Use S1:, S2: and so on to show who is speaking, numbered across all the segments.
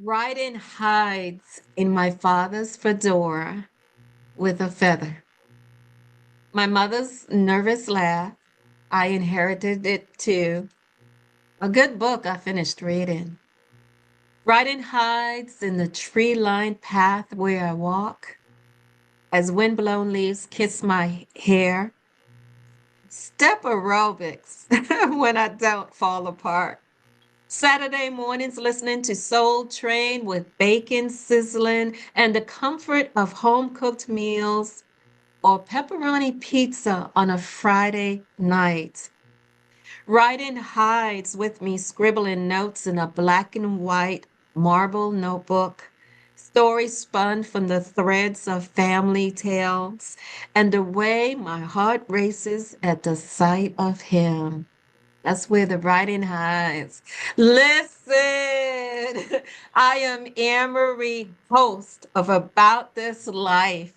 S1: Writing hides in my father's fedora with a feather. My mother's nervous laugh, I inherited it too. A good book I finished reading. Writing hides in the tree-lined path where I walk, as wind-blown leaves kiss my hair. Step aerobics when I don't fall apart. Saturday mornings listening to Soul Train with bacon sizzling and the comfort of home cooked meals or pepperoni pizza on a Friday night. Writing hides with me, scribbling notes in a black and white marble notebook, stories spun from the threads of family tales, and the way my heart races at the sight of him. That's where the writing hides. Listen, I am Anne-Marie, host of About This Life.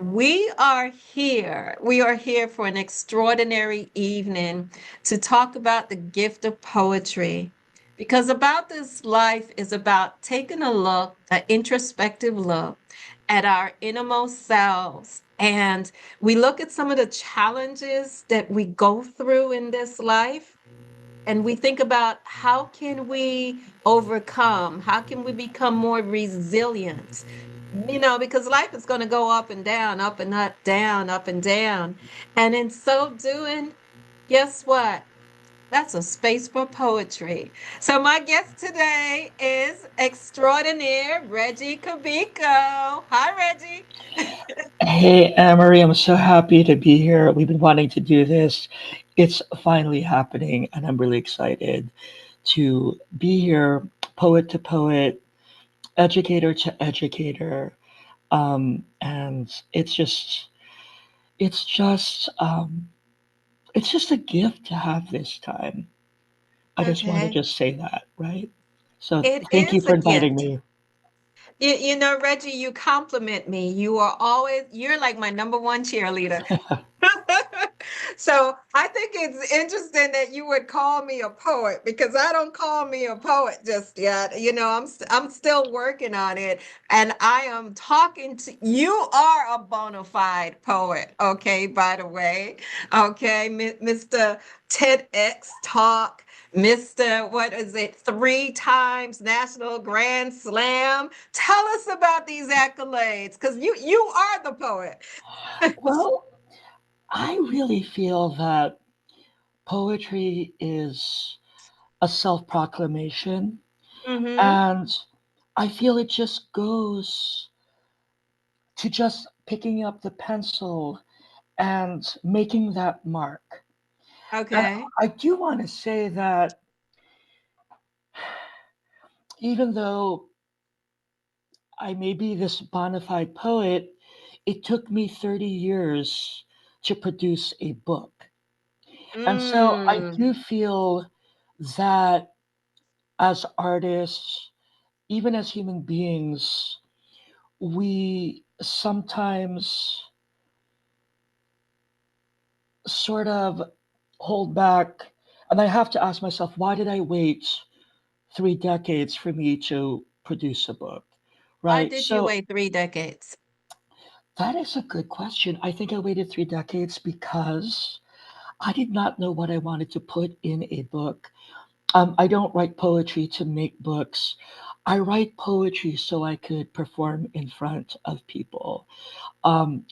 S1: We are here. We are here for an extraordinary evening to talk about the gift of poetry. Because About This Life is about taking a look, an introspective look at our innermost selves. And we look at some of the challenges that we go through in this life and we think about how can we overcome, how can we become more resilient, because life is going to go up and down, up and up, down, up and down. And in so doing, guess what? That's a space for poetry. So my guest today is extraordinaire Regie Cabico. Hi, Reggie.
S2: Hey, Amory, I'm so happy to be here. We've been wanting to do this. It's finally happening, and I'm really excited to be here, poet to poet, educator to educator. And it's just, um, it's just a gift to have this time. I just want to
S1: Okay.
S2: just say that, right? So
S1: It
S2: thank you
S1: is a
S2: for inviting
S1: gift.
S2: me.
S1: Reggie, you compliment me. You're like my number one cheerleader. So I think it's interesting that you would call me a poet because I don't call me a poet just yet. I'm still working on it, and I am talking to you. Are a bona fide poet, okay? By the way, okay, Mr. TEDx Talk. Mr. What is it? Three times National Grand Slam. Tell us about these accolades, because you are the poet.
S2: Well, I really feel that poetry is a self proclamation.
S1: Mm-hmm.
S2: And I feel it just goes to just picking up the pencil and making that mark. And
S1: Okay.
S2: I do want to say that even though I may be this bona fide poet, it took me 30 years to produce a book. And so I
S1: Mm.
S2: do feel that as artists, even as human beings, we sometimes sort of hold back. And I have to ask myself, why did I wait 3 decades for me to produce a book?
S1: Why
S2: Right.
S1: did you
S2: So
S1: wait 3 decades?
S2: that is a good question. I think I waited 3 decades because I did not know what I wanted to put in a book. I don't write poetry to make books. I write poetry so I could perform in front of people. Um,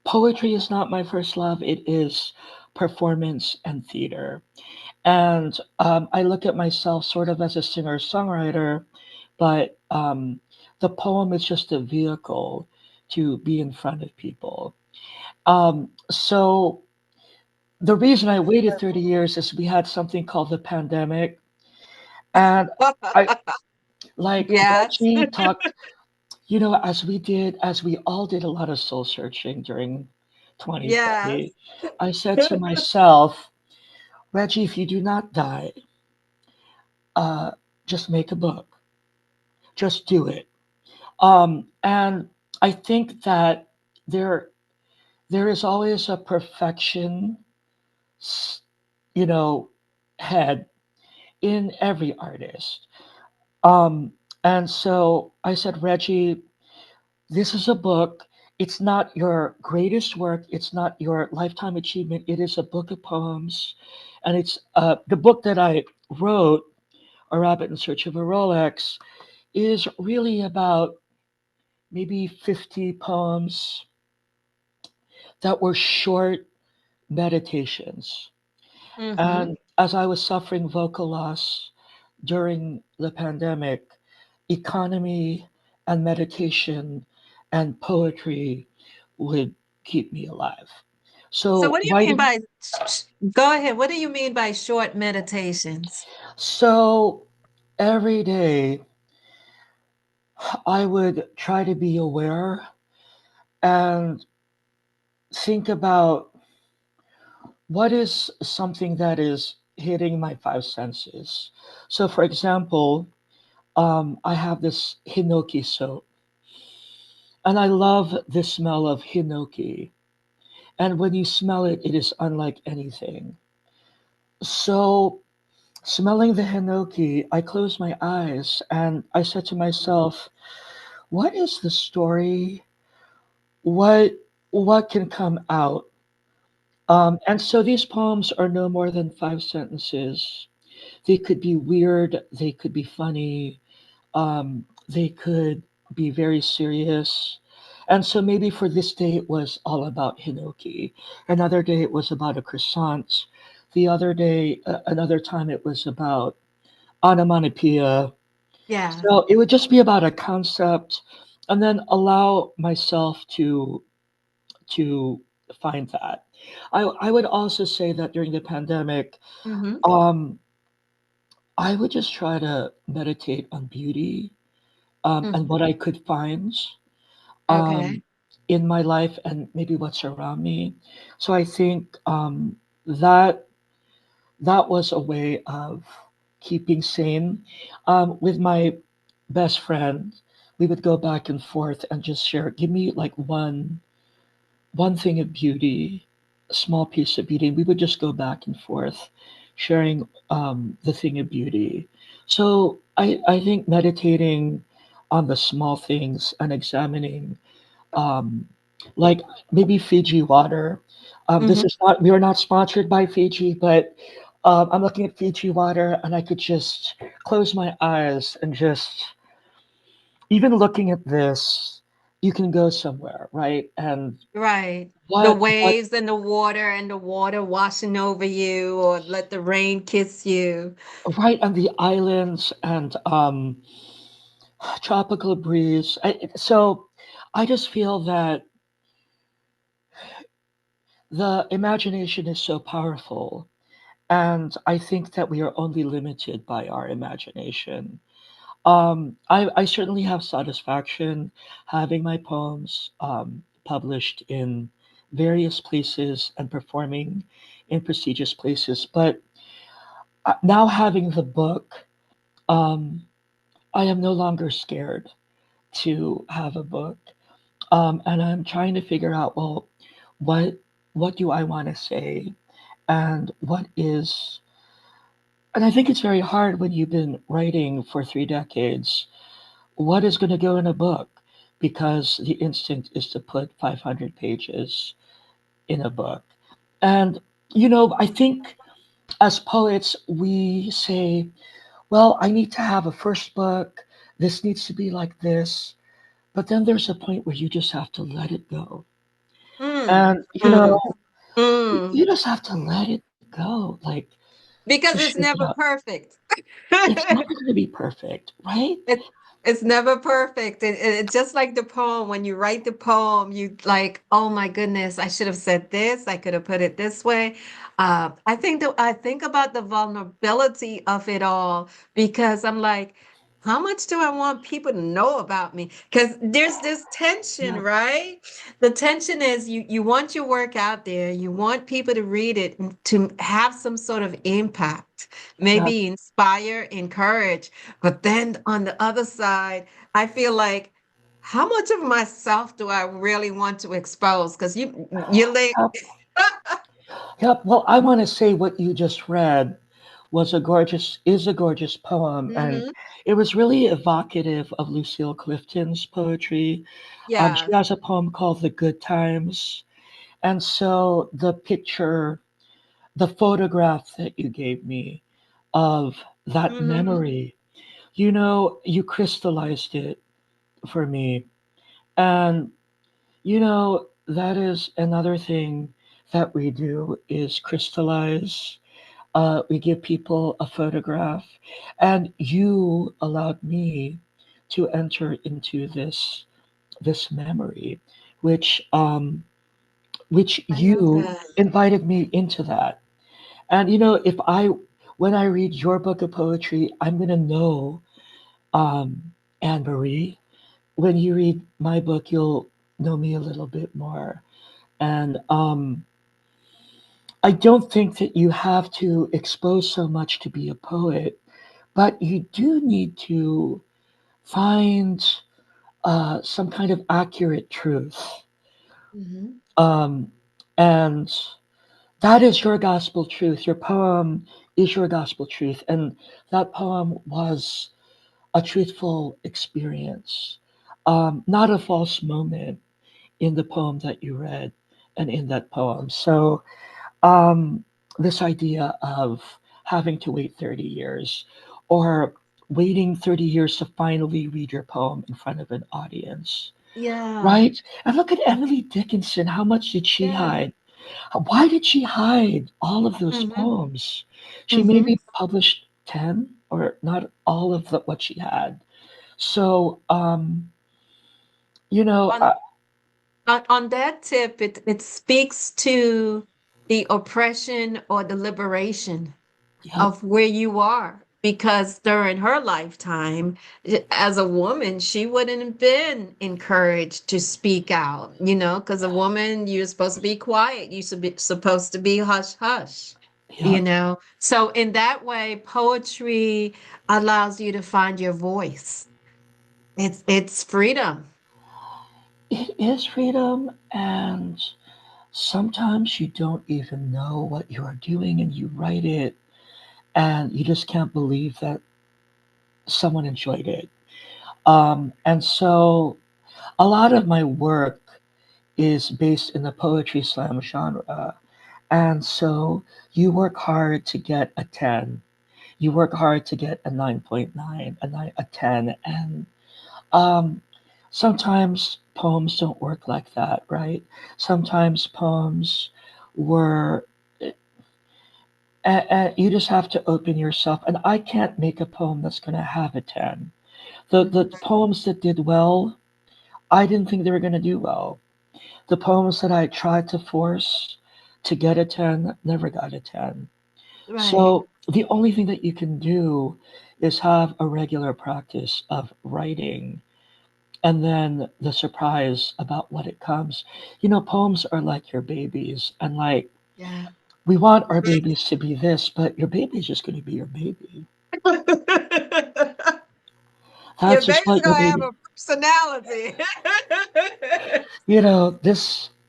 S2: Poetry is not my first love, it is performance and theater. And I look at myself sort of as a singer songwriter, but the poem is just a vehicle to be in front of people. So the reason I waited 30 years is we had something called the pandemic. And I, like
S1: Yes.
S2: Reggie talked, as we all did a lot of soul searching during
S1: Yes.
S2: 2020, I said to myself, Reggie, if you do not die, uh, just make a book. Just do it. And I think that there there is always a perfection, s- you know, head in every artist. Um, And so I said, Reggie, this is a book. It's not your greatest work. It's not your lifetime achievement. It is a book of poems. And it's the book that I wrote, A Rabbit in Search of a Rolex, is really about maybe 50 poems that were short meditations.
S1: Mm-hmm.
S2: And as I was suffering vocal loss during the pandemic, economy and meditation and poetry would keep me alive.
S1: So
S2: So
S1: what do you mean
S2: writing,
S1: by, go ahead, what do you mean by short meditations?
S2: so every day I would try to be aware and think about what is something that is hitting my five senses. So, for example, I have this hinoki soap, and I love the smell of hinoki. And when you smell it, it is unlike anything. So, smelling the hinoki, I closed my eyes and I said to myself, what is the story? What what can come out? And so these poems are no more than five sentences. They could be weird, they could be funny, they could be very serious. And so maybe for this day it was all about hinoki. Another day it was about a croissant. The other day, another time it was about onomatopoeia.
S1: Yeah.
S2: So it would just be about a concept, and then allow myself to find that. I would also say that during the pandemic,
S1: Mm-hmm.
S2: um, I would just try to meditate on beauty, and
S1: Mm-hmm.
S2: what I could find
S1: Okay.
S2: um, in my life and maybe what's around me. So I think that that was a way of keeping sane. With my best friend, we would go back and forth and just share. Give me like one thing of beauty, a small piece of beauty. We would just go back and forth, sharing the thing of beauty. So I think meditating on the small things and examining, um, like maybe Fiji water. This
S1: Mm-hmm.
S2: is not, we are not sponsored by Fiji, but I'm looking at Fiji water and I could just close my eyes and just, even looking at this, you can go somewhere, right? And
S1: Right. The
S2: what
S1: waves and the water washing over you, or let the rain kiss you.
S2: right on the islands and tropical breeze. So I just feel that the imagination is so powerful, and I think that we are only limited by our imagination. I certainly have satisfaction having my poems published in various places and performing in prestigious places, but now having the book, um, I am no longer scared to have a book, and I'm trying to figure out, well, what what do I want to say, and what is, and I think it's very hard when you've been writing for 3 decades. What is going to go in a book? Because the instinct is to put 500 pages in a book, and I think as poets we say, well, I need to have a first book. This needs to be like this. But then there's a point where you just have to let it go.
S1: Mm.
S2: And,
S1: Mm. Mm.
S2: you just have to let it go. Like, to
S1: Because
S2: shake
S1: it's
S2: it
S1: never
S2: up.
S1: perfect.
S2: It's never going to be perfect, right?
S1: It, it's never perfect. It's just like the poem. When you write the poem, you like, oh my goodness, I should have said this. I could have put it this way. I think about the vulnerability of it all because I'm like, how much do I want people to know about me? Because there's this tension,
S2: Yeah,
S1: right? The tension is you want your work out there, you want people to read it and to have some sort of impact,
S2: yeah.
S1: maybe inspire, encourage. But then on the other side, I feel like, how much of myself do I really want to expose? Because you're like,
S2: Yep, yep. Well, I want to say what you just read is a gorgeous poem, and
S1: Mm-hmm.
S2: it was really evocative of Lucille Clifton's poetry. She
S1: Yes.
S2: has a poem called "The Good Times," and so the photograph that you gave me of that
S1: Mm-hmm.
S2: memory, you crystallized it for me, and that is another thing that we do is crystallize. We give people a photograph, and you allowed me to enter into this memory, which which
S1: I love
S2: you
S1: that.
S2: invited me into that. And if I when I read your book of poetry, I'm gonna know, Anne Marie. When you read my book, you'll know me a little bit more. And I don't think that you have to expose so much to be a poet, but you do need to find some kind of accurate truth.
S1: Mm-hmm.
S2: Um, and that is your gospel truth. Your poem is your gospel truth. And that poem was a truthful experience, not a false moment in the poem that you read and in that poem. So, um, this idea of having to wait 30 years or waiting 30 years to finally read your poem in front of an audience,
S1: Yeah.
S2: right? And look at Emily Dickinson. How much did she
S1: Yeah.
S2: hide? Why did she hide all of those
S1: Mm-hmm.
S2: poems? She
S1: Mm-hmm.
S2: maybe published 10 or not all of what she had. So, you know,
S1: On, on that tip, it speaks to the oppression or the liberation
S2: yep,
S1: of where you are. Because during her lifetime, as a woman, she wouldn't have been encouraged to speak out, because a woman, you're supposed to be quiet. Supposed to be hush hush,
S2: yep.
S1: So in that way, poetry allows you to find your voice. It's freedom.
S2: It is freedom, and sometimes you don't even know what you are doing and you write it and you just can't believe that someone enjoyed it. And so a lot of my work is based in the poetry slam genre. And so you work hard to get a 10. You work hard to get a 9.9, a 10. And um, sometimes poems don't work like that, right? Sometimes poems were and you just have to open yourself. And I can't make a poem that's going to have a 10. The
S1: Mhm.
S2: poems that did well, I didn't think they were going to do well. The poems that I tried to force to get a 10 never got a 10.
S1: Right.
S2: So the only thing that you can do is have a regular practice of writing and then the surprise about what it comes. Poems are like your babies, and like
S1: Yeah.
S2: we want our babies to be this, but your baby's just going to be your baby.
S1: Your
S2: That's just
S1: baby's
S2: what your
S1: gonna have
S2: baby.
S1: a personality.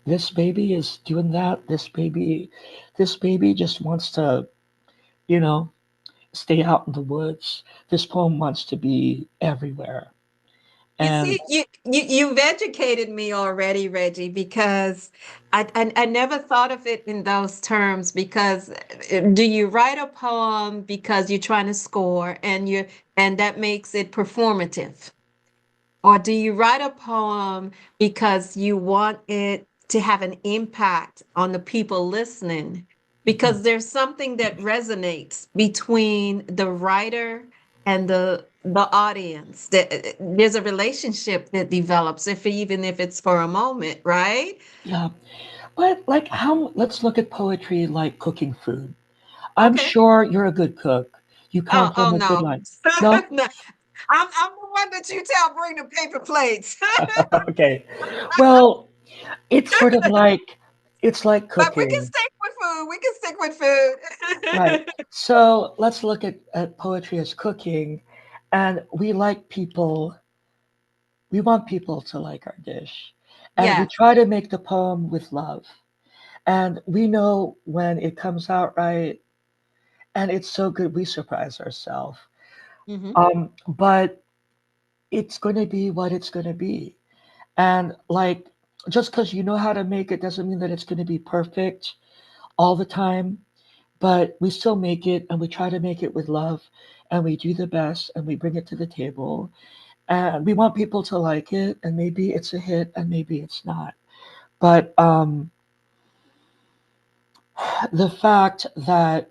S2: This baby is doing that. This baby just wants to, you know, stay out in the woods. This poem wants to be everywhere.
S1: You
S2: And
S1: see, you've educated me already, Reggie, because I never thought of it in those terms. Because do you write a poem because you're trying to score and that makes it performative? Or do you write a poem because you want it to have an impact on the people listening? Because there's something that resonates between the writer and the audience. There's a relationship that develops, if even if it's for a moment, right?
S2: yeah, but like how let's look at poetry like cooking food. I'm
S1: Okay.
S2: sure you're a good cook. You come
S1: Oh
S2: from a good
S1: no.
S2: line. No?
S1: No. I'm the one that you tell bring the paper plates.
S2: Okay. Well, it's sort of like it's like
S1: But we can
S2: cooking.
S1: stick with food. We can stick with
S2: Right.
S1: food.
S2: So let's look at poetry as cooking. And we want people to like our dish. And we
S1: Yes.
S2: try to make the poem with love. And we know when it comes out right and it's so good we surprise ourselves.
S1: Mm-hmm.
S2: But it's going to be what it's going to be. And like, just because you know how to make it doesn't mean that it's going to be perfect all the time, but we still make it and we try to make it with love and we do the best and we bring it to the table and we want people to like it and maybe it's a hit and maybe it's not. But the fact that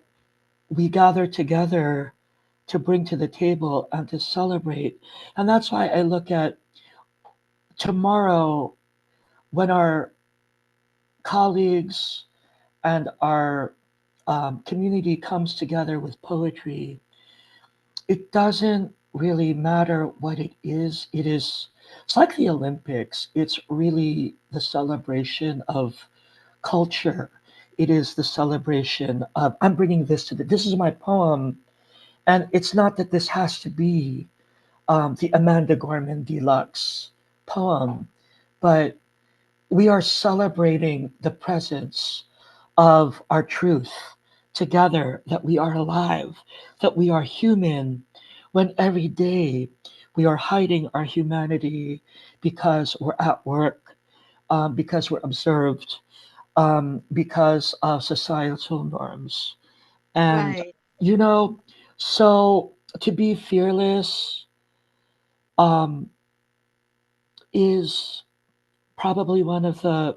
S2: we gather together to bring to the table and to celebrate, and that's why I look at tomorrow when our colleagues and our community comes together with poetry, it doesn't really matter what it is. It's like the Olympics. It's really the celebration of culture. It is the celebration of, I'm bringing this to this is my poem. And it's not that this has to be the Amanda Gorman Deluxe poem, but we are celebrating the presence of our truth together, that we are alive, that we are human, when every day we are hiding our humanity because we're at work, because we're observed, because of societal norms. And,
S1: Right.
S2: you know, so to be fearless um, is probably one of the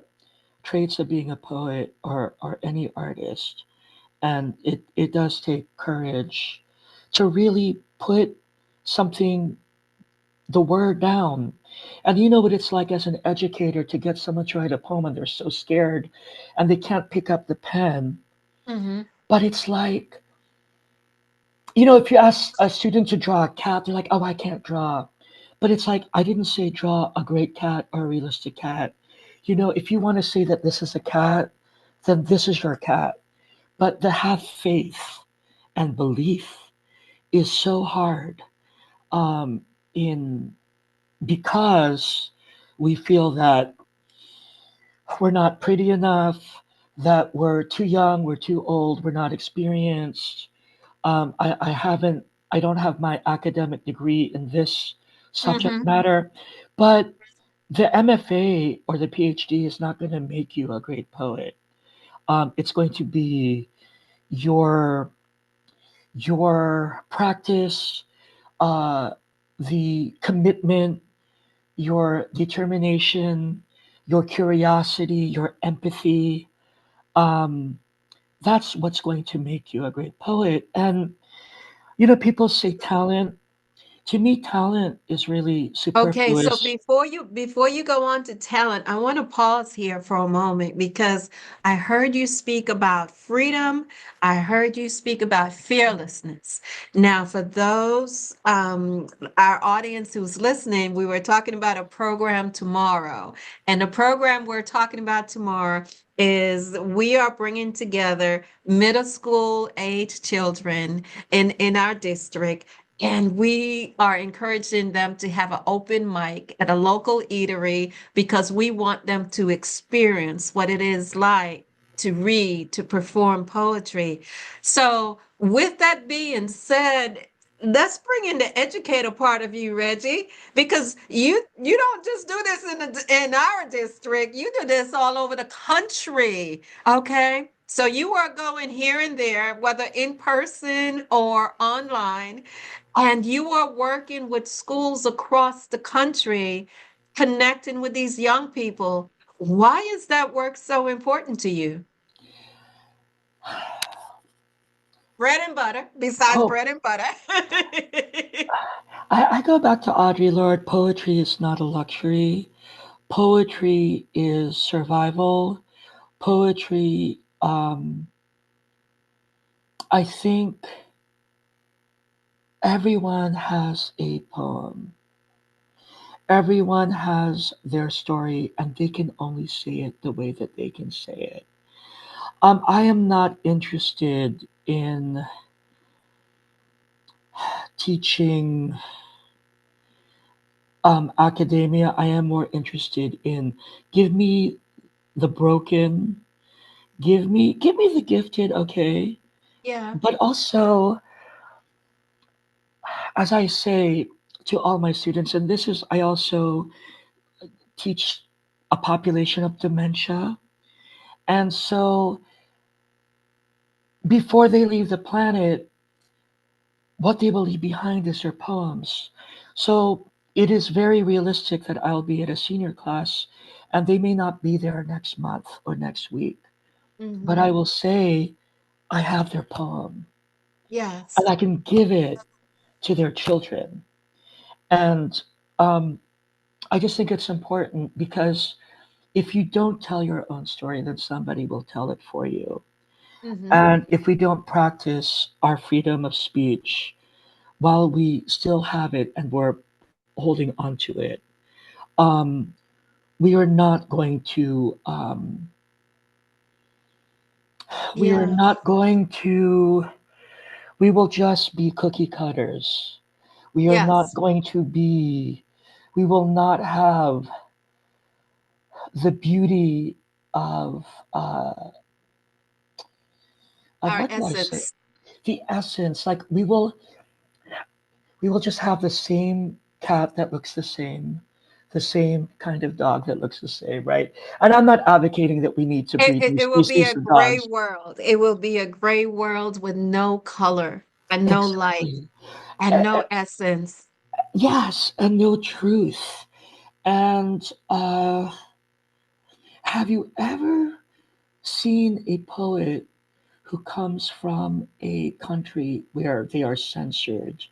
S2: traits of being a poet or any artist. And it does take courage to really put something, the word down. And you know what it's like as an educator to get someone to write a poem and they're so scared and they can't pick up the pen.
S1: Mm-hmm.
S2: But it's like, you know, if you ask a student to draw a cat, they're like, oh, I can't draw. But it's like, I didn't say draw a great cat or a realistic cat. You know, if you want to say that this is a cat, then this is your cat. But to have faith and belief is so hard in because we feel that we're not pretty enough, that we're too young, we're too old, we're not experienced. I haven't, I don't have my academic degree in this subject
S1: Mm-hmm.
S2: matter, but the MFA or the PhD is not going to make you a great poet. It's going to be your practice, uh, the commitment, your determination, your curiosity, your empathy. Um, that's what's going to make you a great poet. And you know, people say talent. To me, talent is really
S1: Okay, so
S2: superfluous.
S1: before you go on to talent, I want to pause here for a moment because I heard you speak about freedom. I heard you speak about fearlessness. Now, for those our audience who's listening, we were talking about a program tomorrow, and the program we're talking about tomorrow is we are bringing together middle school age children in our district, and we are encouraging them to have an open mic at a local eatery because we want them to experience what it is like to read, to perform poetry. So, with that being said, let's bring in the educator part of you, Reggie, because you don't just do this in our district. You do this all over the country. Okay. So you are going here and there, whether in person or online, and you are working with schools across the country, connecting with these young people. Why is that work so important to you? Bread and butter, besides
S2: Oh,
S1: bread and butter.
S2: I go back to Audre Lorde. Poetry is not a luxury. Poetry is survival. Poetry, I think everyone has a poem. Everyone has their story, and they can only say it the way that they can say it. I am not interested in teaching academia. I am more interested in give me the broken, give me the gifted, okay,
S1: Yeah.
S2: But also, as I say to all my students, and this is, I also teach a population of dementia. And so before they leave the planet, what they will leave behind is their poems. So it is very realistic that I'll be at a senior class and they may not be there next month or next week. But I
S1: Mm-hmm.
S2: will say, I have their poem and
S1: Yes.
S2: I can give it to their children. And um, I just think it's important because if you don't tell your own story, then somebody will tell it for you.
S1: Mm-hmm.
S2: And if we don't practice our freedom of speech while we still have it and we're holding on to it, um, we are not going to, we are
S1: Yeah.
S2: not going to, we will just be cookie cutters. We are not
S1: Yes.
S2: going to be, we will not have the beauty of, uh,
S1: Our
S2: what do I say?
S1: essence.
S2: The essence. Like we will just have the same cat that looks the same kind of dog that looks the same, right? And I'm not advocating that we need to
S1: It,
S2: breed
S1: it,
S2: new
S1: it will be
S2: species
S1: a
S2: of
S1: gray
S2: dogs.
S1: world. It will be a gray world with no color and no light
S2: Exactly.
S1: and
S2: Uh,
S1: no essence.
S2: yes, and no truth. And have you ever seen a poet who comes from a country where they are censored?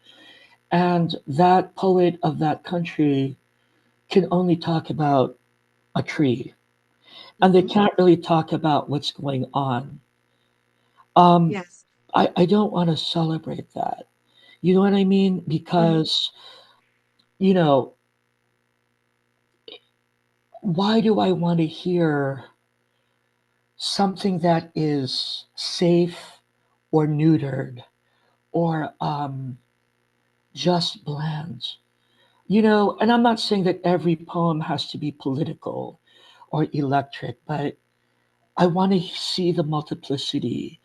S2: And that poet of that country can only talk about a tree and they
S1: Hmm.
S2: can't really talk about what's going on. Um,
S1: Yes.
S2: I don't want to celebrate that. You know what I mean?
S1: Hmm.
S2: Because, you know, why do I want to hear something that is safe or neutered or just bland? You know, and I'm not saying that every poem has to be political or electric, but I want to see the multiplicity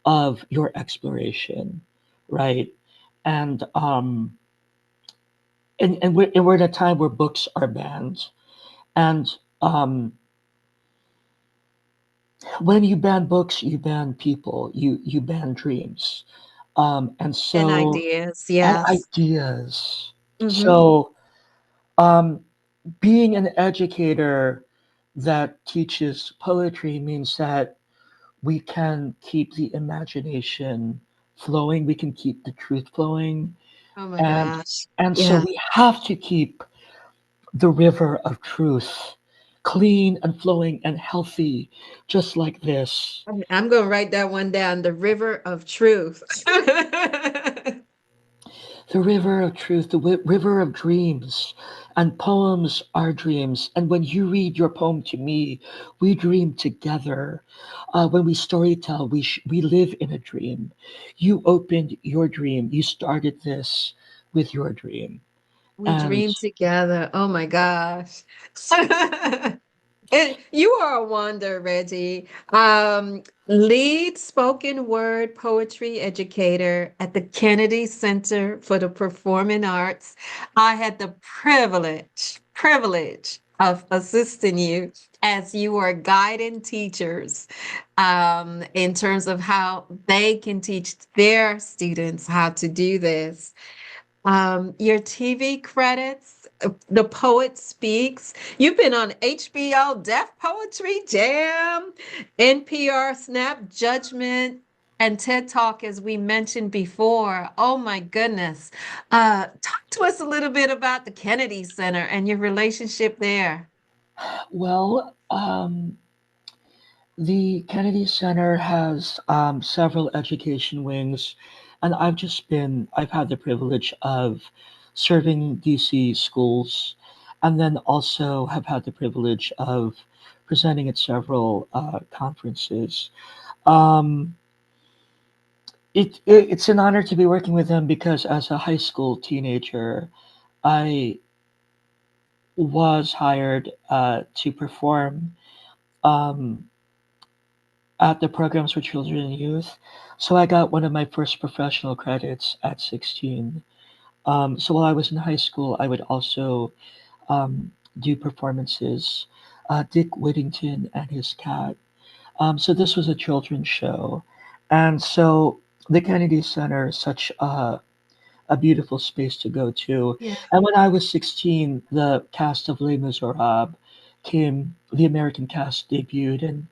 S2: of your exploration, right? And we're in a time where books are banned, and um, when you ban books, you ban people, you ban dreams, and
S1: And
S2: so
S1: ideas.
S2: and
S1: Yes.
S2: ideas.
S1: Hmm.
S2: So um, being an educator that teaches poetry means that we can keep the imagination flowing, we can keep the truth flowing,
S1: Oh my
S2: and
S1: gosh.
S2: and so
S1: Yeah.
S2: we have to keep the river of truth clean and flowing and healthy, just like this.
S1: I'm going to write that one down. The river of truth.
S2: The river of truth, the river of dreams, and poems are dreams. And when you read your poem to me, we dream together. When we storytell, we live in a dream. You opened your dream. You started this with your dream,
S1: We
S2: and
S1: dream together. Oh my gosh. You are a wonder, Reggie. Lead spoken word poetry educator at the Kennedy Center for the Performing Arts. I had the privilege of assisting you as you are guiding teachers in terms of how they can teach their students how to do this. Your TV credits, The Poet Speaks. You've been on HBO Deaf Poetry Jam, NPR Snap Judgment, and TED Talk, as we mentioned before. Oh my goodness. Talk to us a little bit about the Kennedy Center and your relationship there.
S2: well, the Kennedy Center has several education wings, and I've had the privilege of serving DC schools, and then also have had the privilege of presenting at several conferences. Um, it's an honor to be working with them because as a high school teenager, I was hired to perform um, at the programs for children and youth. So I got one of my first professional credits at 16. So while I was in high school, I would also do performances. Dick Whittington and his cat. So this was a children's show, and so the Kennedy Center is such a beautiful space to go to.
S1: Yeah.
S2: And when I was 16, the cast of Les Miserables came. The American cast debuted, and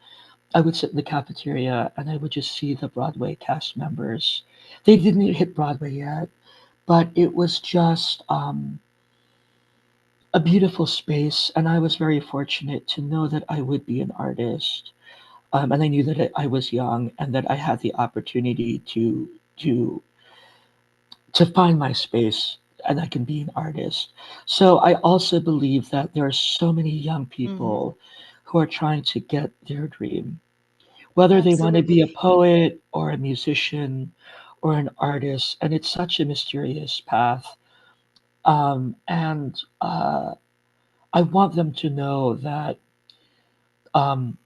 S2: I would sit in the cafeteria and I would just see the Broadway cast members. They didn't hit Broadway yet, but it was just a beautiful space, and I was very fortunate to know that I would be an artist. And I knew that I was young and that I had the opportunity to to find my space and I can be an artist. So I also believe that there are so many young
S1: Hmm.
S2: people who are trying to get their dream, whether they want to be a
S1: Absolutely.
S2: poet or a musician or an artist, and it's such a mysterious path. And I want them to know that um,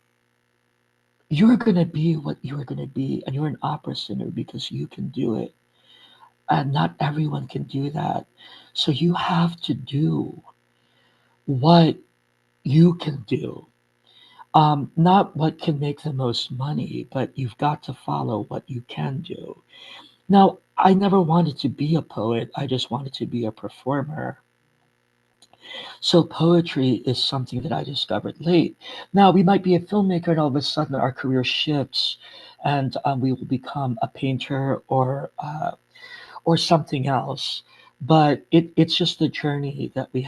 S2: you're going to be what you're going to be, and you're an opera singer because you can do it. And not everyone can do that. So you have to do what you can do. Not what can make the most money, but you've got to follow what you can do. Now, I never wanted to be a poet, I just wanted to be a performer. So poetry is something that I discovered late. Now, we might be a filmmaker and all of a sudden our career shifts and we will become a painter or something else. But it's just the journey that we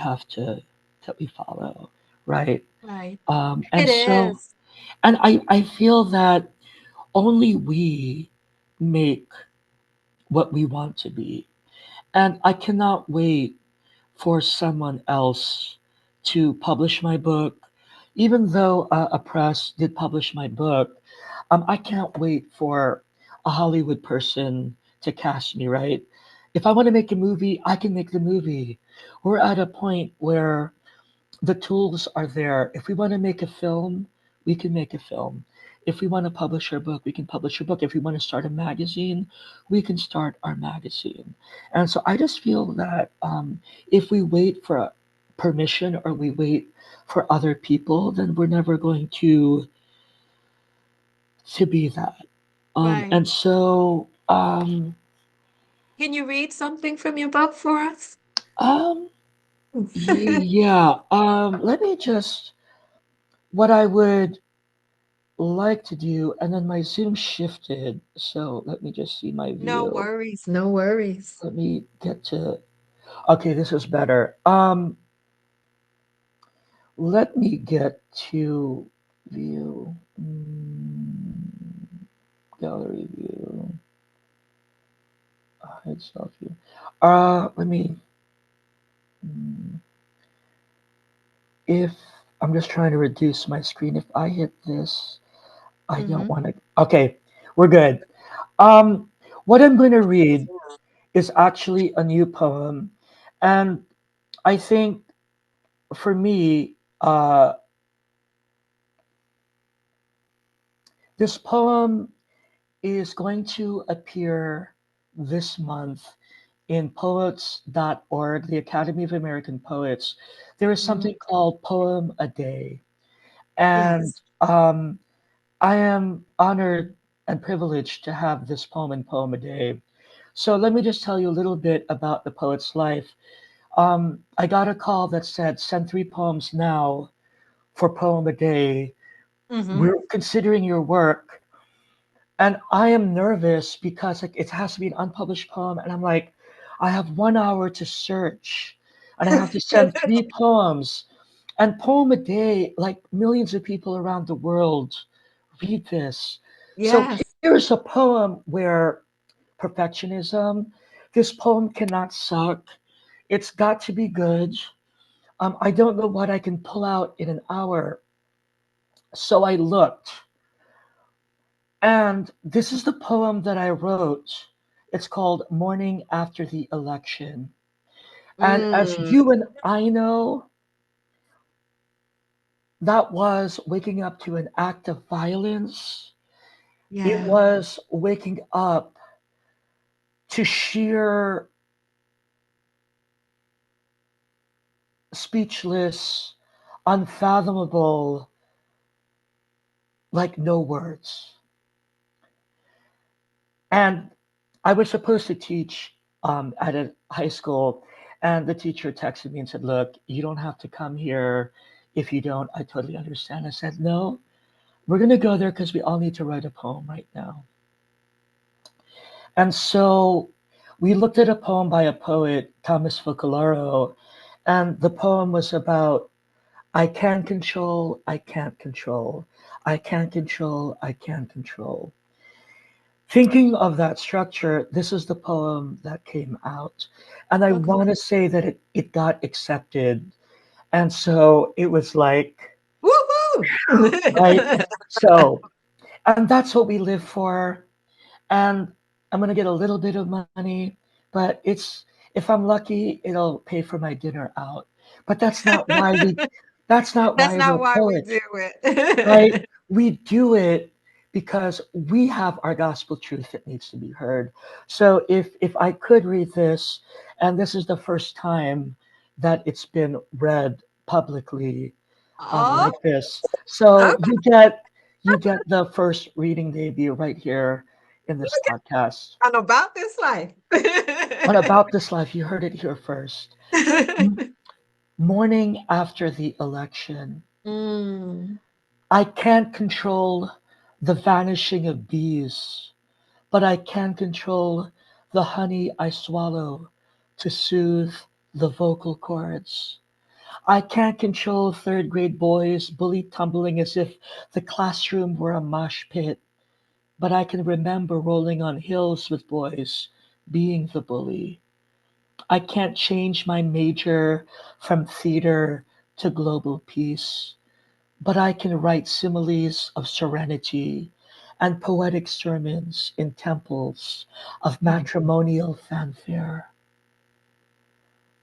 S2: follow, right?
S1: Right.
S2: And
S1: It
S2: so,
S1: is.
S2: and I feel that only we make what we want to be. And I cannot wait for someone else to publish my book. Even though a press did publish my book, I can't wait for a Hollywood person to cast me, right? If I want to make a movie, I can make the movie. We're at a point where the tools are there. If we want to make a film, we can make a film. If we want to publish our book, we can publish a book. If we want to start a magazine, we can start our magazine. And so I just feel that if we wait for permission or we wait for other people, then we're never going to be that.
S1: Right.
S2: And so
S1: Can you read something from your book for us?
S2: um, yeah, let me just what I would like to do, and then my Zoom shifted. So let me just see my
S1: No
S2: view.
S1: worries. No worries.
S2: Let me get to. Okay, this is better. Let me get to view. Gallery view. Hide self view. Let me. mm, If I'm just trying to reduce my screen, if I hit this, I don't
S1: Hmm.
S2: want to. Okay, we're good. Um, what I'm going to read is actually a new poem, and I think for me, this poem is going to appear this month in poets.org, the Academy of American Poets. There is
S1: Hmm.
S2: something called Poem a Day, and
S1: Yes.
S2: I am honored and privileged to have this poem in Poem a Day. So let me just tell you a little bit about the poet's life. I got a call that said, send 3 poems now for Poem a Day.
S1: Hmm.
S2: We're considering your work. And I am nervous because like, it has to be an unpublished poem. And I'm like, I have 1 hour to search and I have to send 3 poems. And Poem a Day, like millions of people around the world read this. So
S1: Yes.
S2: here's a poem where perfectionism, this poem cannot suck. It's got to be good. I don't know what I can pull out in an hour. So I looked, and this is the poem that I wrote. It's called Morning After the Election. And as
S1: Mm.
S2: you and I know, that was waking up to an act of violence. It
S1: Yeah.
S2: was waking up to sheer speechless, unfathomable, like no words. And I was supposed to teach at a high school, and the teacher texted me and said, "Look, you don't have to come here. If you don't, I totally understand." I said, "No, we're going to go there because we all need to write a poem right now." And so we looked at a poem by a poet, Thomas Focolaro, and the poem was about I can control, I can't control, I can't control, I can't control. Thinking of that structure, this is the poem that came out. And I
S1: Okay.
S2: want to say that it got accepted. And so it was like,
S1: Woohoo!
S2: right? So, and that's what we live for. And I'm going to get a little bit of money, but if I'm lucky, it'll pay for my dinner out. But that's not why
S1: That's
S2: I
S1: not
S2: wrote
S1: why we do
S2: poetry, right?
S1: it.
S2: We do it because we have our gospel truth that needs to be heard. So if I could read this, and this is the first time that it's been read publicly
S1: Oh,
S2: like this, so
S1: okay.
S2: you get the first reading debut right here in this podcast.
S1: On about this life.
S2: On About This Life, you heard it here first. Morning after the election,
S1: Mm.
S2: I can't control the vanishing of bees, but I can control the honey I swallow to soothe the vocal cords. I can't control third grade boys bully tumbling as if the classroom were a mosh pit, but I can remember rolling on hills with boys being the bully. I can't change my major from theater to global peace, but I can write similes of serenity and poetic sermons in temples of matrimonial fanfare.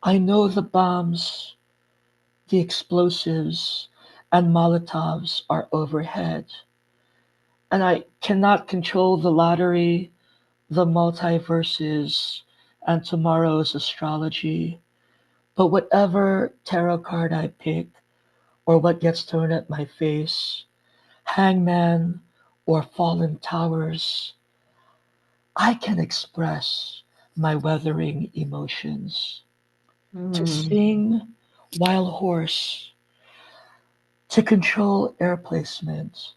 S2: I know the bombs, the explosives, and Molotovs are overhead, and I cannot control the lottery, the multiverses, and tomorrow's astrology. But whatever tarot card I pick, or what gets thrown at my face, hangman or fallen towers, I can express my weathering emotions. To
S1: Mm.
S2: sing while hoarse, to control air placement,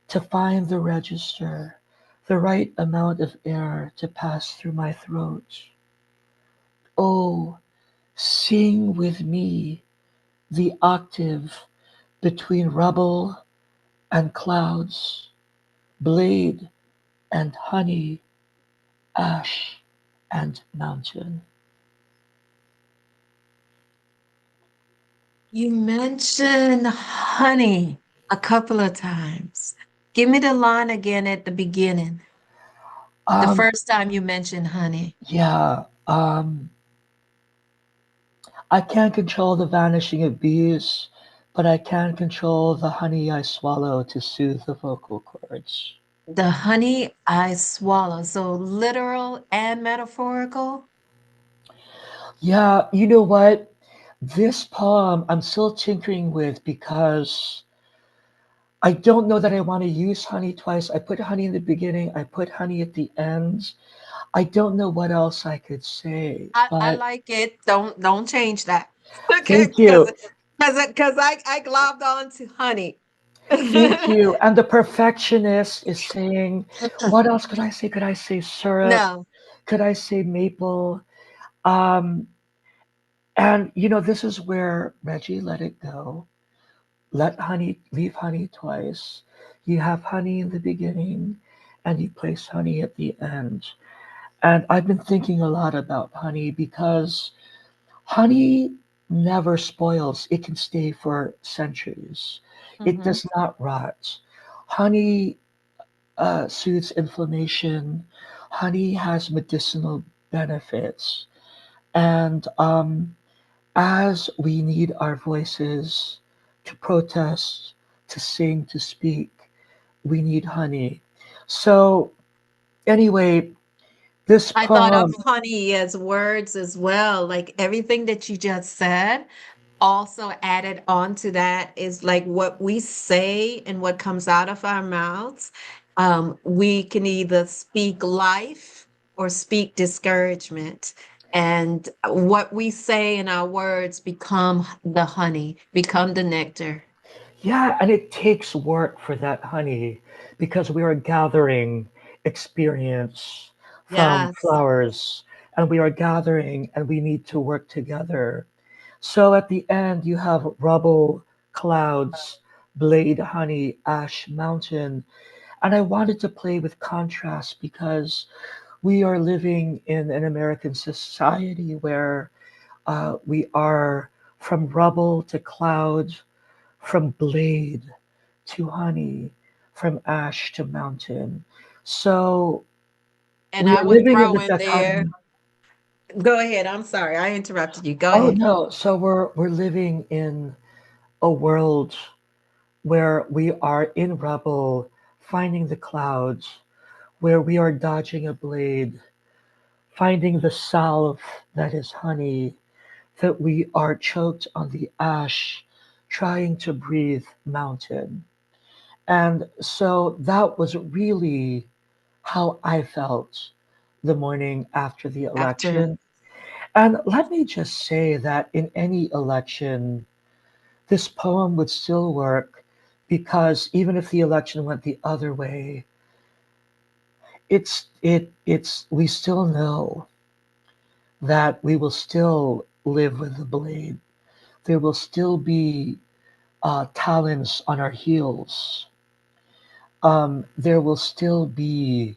S2: to find the register, the right amount of air to pass through my throat. Oh, sing with me the octave between rubble and clouds, blade and honey, ash and mountain.
S1: You mentioned honey a couple of times. Give me the line again at the beginning. The
S2: Um,
S1: first time you mentioned honey.
S2: yeah, I can't control the vanishing of bees, but I can control the honey I swallow to soothe the vocal cords.
S1: The honey I swallow. So literal and metaphorical.
S2: Yeah, you know what? This poem I'm still tinkering with because I don't know that I want to use honey twice. I put honey in the beginning, I put honey at the end. I don't know what else I could say,
S1: I
S2: but
S1: like it. Don't change that. Okay,
S2: thank you.
S1: because I globbed on to honey.
S2: Thank you. And the perfectionist is saying, what else could I say? Could I say syrup?
S1: No.
S2: Could I say maple? Um, and this is where Reggie let it go. Leave honey twice. You have honey in the beginning and you place honey at the end. And I've been thinking a lot about honey because honey never spoils. It can stay for centuries. It
S1: Hmm.
S2: does not rot. Honey soothes inflammation. Honey has medicinal benefits. And as we need our voices to protest, to sing, to speak, we need honey. So anyway, this
S1: I thought of
S2: poem,
S1: honey as words as well. Like everything that you just said, also added on to that is like what we say and what comes out of our mouths. We can either speak life or speak discouragement. And what we say in our words become the honey, become the nectar.
S2: yeah, and it takes work for that honey because we are gathering experience from
S1: Yes.
S2: flowers and we are gathering and we need to work together. So at the end, you have rubble, clouds, blade, honey, ash, mountain. And I wanted to play with contrast because we are living in an American society where we are from rubble to clouds, from blade to honey, from ash to mountain. So
S1: And
S2: we
S1: I
S2: are
S1: would
S2: living in
S1: throw
S2: the
S1: in there,
S2: dichotomy.
S1: go ahead. I'm sorry. I interrupted you. Go
S2: Oh
S1: ahead.
S2: no, so we're living in a world where we are in rubble, finding the clouds, where we are dodging a blade, finding the salve that is honey, that we are choked on the ash, trying to breathe mountain. And so that was really how I felt the morning after the
S1: After,
S2: election. And let me just say that in any election, this poem would still work because even if the election went the other way, it's we still know that we will still live with the blade. There will still be talons on our heels. There will still be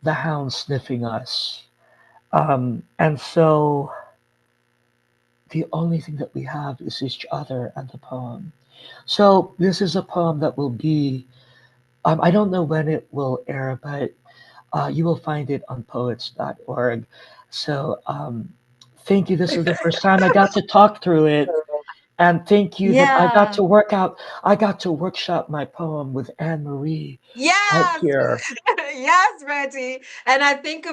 S2: the hound sniffing us. And so the only thing that we have is each other and the poem. So this is a poem that will be, I don't know when it will air, but you will find it on poets.org. So thank you. This is the first time I got to talk through it. And thank you that I got
S1: yeah.
S2: to work out, I got to workshop my poem with Anne Marie right
S1: Yes.
S2: here.
S1: Yes, Reggie. And I think